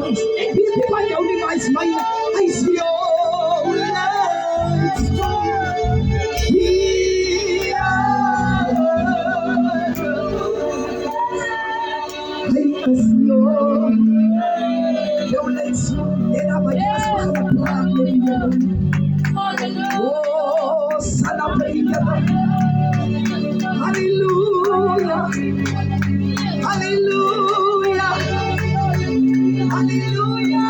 Ibibaya ulima Ismail, oh, celebrate. Hallelujah. Hallelujah. Hallelujah.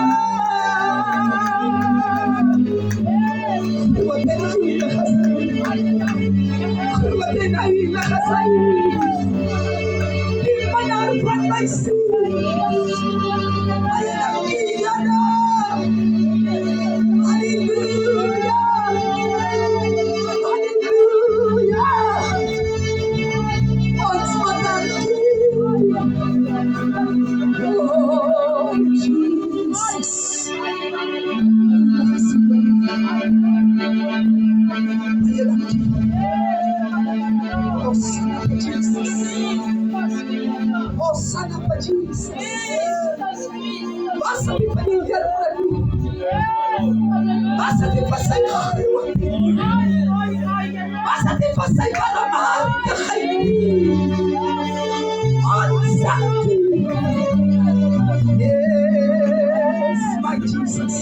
Oh, Jesus. Oh, son of Jesus. Oh, son of Jesus. Basta di paninggan basta di pasayar. Basta di pasayar naman. Yes, my Jesus.